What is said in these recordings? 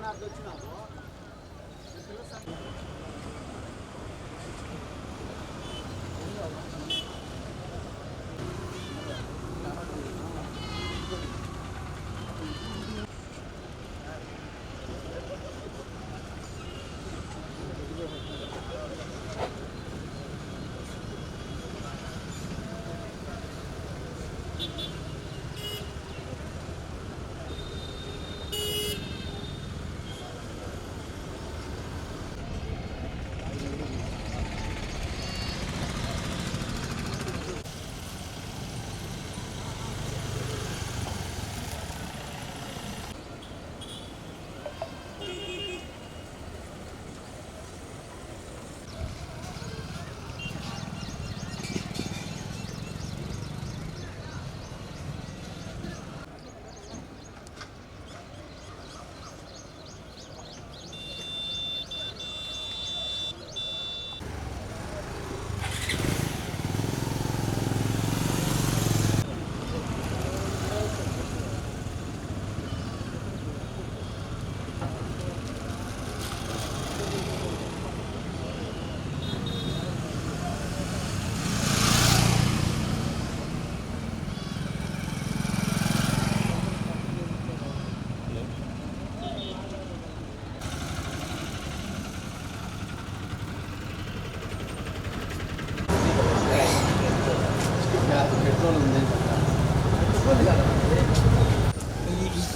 ఇక్కడ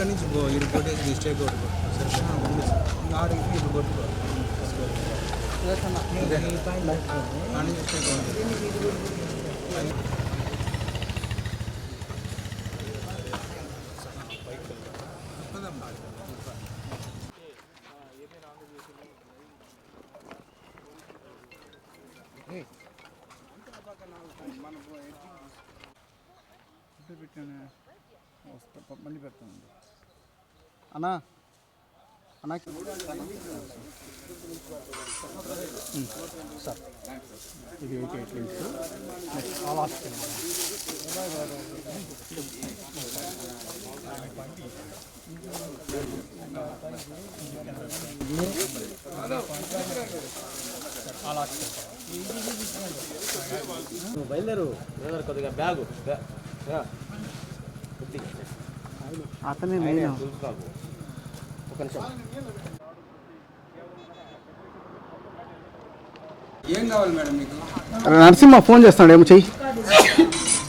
నుంచి report mistake మళ్ళీ పెడతానండి అన్నా అన్నా సార్ ఇది 88 లింక్స్ నెక్స్ట్ ఆల్ హాస్పిటల్ బయలుదేరు కొద్దిగా బ్యాగు అతనే ఒక నిమిషం. ఏం కావాలి మేడం మీకు? నరసింహ ఫోన్ చేస్తున్నాడు, ఏమో చెయ్యి.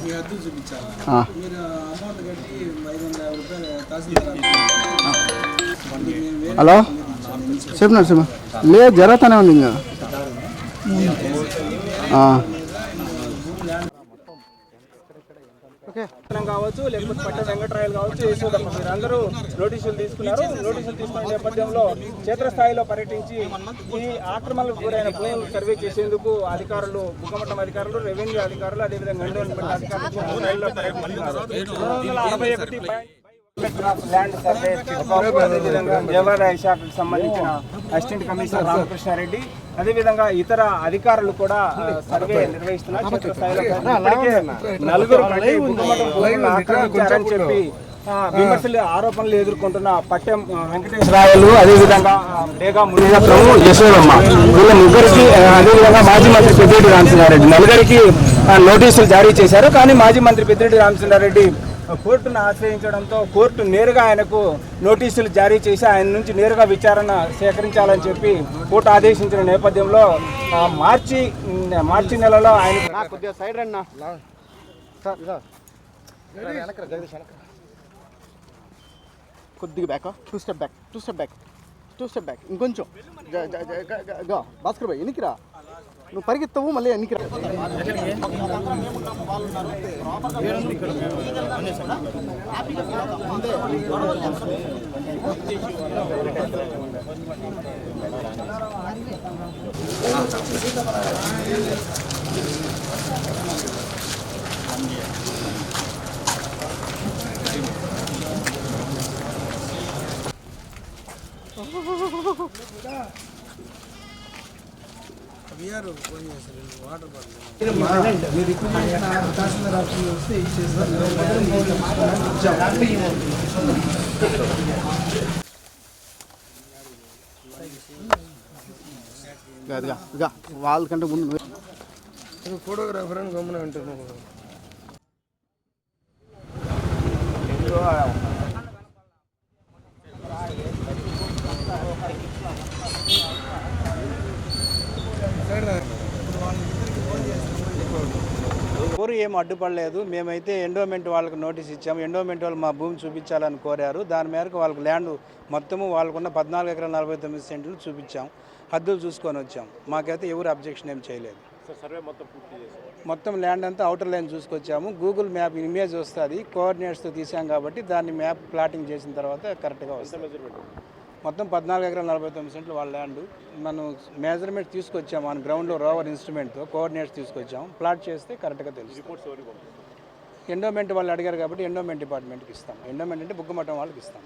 మీ అద్దెలు చూపించాలి. మీరు అమౌంట్ కట్టి 550 రూపాయలు తహసీల్దార్. హలో చెప్పు నరసింహ. లేదు జరుగుతూనే ఉంది ఇంకా. కావచ్చు, లేకపోతే పట్ట వెంకటరాయలు కావచ్చు, యశోదమ్మ, మీరందరూ నోటీసులు తీసుకున్నారు. నోటీసులు తీసుకున్న నేపథ్యంలో క్షేత్రస్థాయిలో పర్యటించి ఈ ఆక్రమణలకు గురైన భూములు సర్వే చేసేందుకు అధికారులు, బుగ్గమట్టం అధికారులు, రెవెన్యూ అధికారులు, అదేవిధంగా గండోన్పేట అధికారులు ల్యాండ్ సర్వే, అదేవిధంగా దేవాదాయ శాఖకు సంబంధించిన అసిస్టెంట్ కమిషనర్ రామకృష్ణారెడ్డి, అదేవిధంగా ఇతర అధికారులు కూడా సర్వే నిర్వహిస్తున్నారు. నలుగురు ఆక్రమించారని చెప్పి విమర్శలు, ఆరోపణలు ఎదుర్కొంటున్న పట్టెం వెంకటేశ్వరరావులు, అదేవిధంగా డేగా మునిరత్నము, యశోదమ్మ, వీళ్ళ ముగ్గురికి, అదేవిధంగా మాజీ మంత్రి పెద్దిరెడ్డి రామచంద్రారెడ్డి నలుగురికి నోటీసులు జారీ చేశారు. కానీ మాజీ మంత్రి పెద్దిరెడ్డి రామచంద్రారెడ్డి కోర్టును ఆశ్రయించడంతో కోర్టు నేరుగా ఆయనకు నోటీసులు జారీ చేసి ఆయన నుంచి నేరుగా విచారణ సేకరించాలని చెప్పి కోర్టు ఆదేశించిన నేపథ్యంలో మార్చి నెలలో ఆయన కొద్దిగా సైడ్ రండి కొద్దిగా బ్యాక్, టూ స్టెప్ బ్యాక్ ఇంకొంచెం భాస్కర్ భాయ్ ఎన్నికిరా, నువ్వు పరిగెత్తవు మళ్ళీ ఎన్నికిరా. ఫోన్ చేస్తారు, వాటర్ బాటిల్ ఇక వాళ్ళకంటే ముందు ఫోటోగ్రాఫర్ అని గమ్మున అంటున్నాను. ఎవరు ఏం అడ్డుపడలేదు. మేమైతే ఎండోమెంట్ వాళ్ళకి నోటీస్ ఇచ్చాము. ఎండోమెంట్ వాళ్ళు మా భూమి చూపించాలని కోరారు. దాని మేరకు వాళ్ళకి ల్యాండ్ మొత్తము వాళ్ళకున్న 14 ఎకరాల 49 సెంట్లు చూపించాం. హద్దులు చూసుకొని వచ్చాం. మాకైతే ఎవరు అబ్జెక్షన్ ఏం చేయలేదు. మొత్తం ల్యాండ్ అంతా అవుటర్ లైన్ చూసుకొచ్చాము. గూగుల్ మ్యాప్ ఇమేజ్ వస్తుంది, కోఆర్డినేట్స్తో తీసాం కాబట్టి దాన్ని మ్యాప్ ప్లాటింగ్ చేసిన తర్వాత కరెక్ట్గా వస్తుంది. మొత్తం 14 ఎకరాల 49 సెంట్లు వాళ్ళ ల్యాండ్. మనం మెజర్మెంట్ తీసుకొచ్చాము మన గ్రౌండ్లో రోవర్ ఇన్స్ట్రుమెంట్తో కోఆర్డినేట్స్ తీసుకొచ్చాము. ప్లాట్ చేస్తే కరెక్ట్గా తెలుసు. ఎండోమెంట్ వాళ్ళు అడిగారు కాబట్టి ఎండోమెంట్ డిపార్ట్మెంట్కి ఇస్తాం. ఎండోమెంట్ అంటే బుగ్గమఠం వాళ్ళకి ఇస్తాం.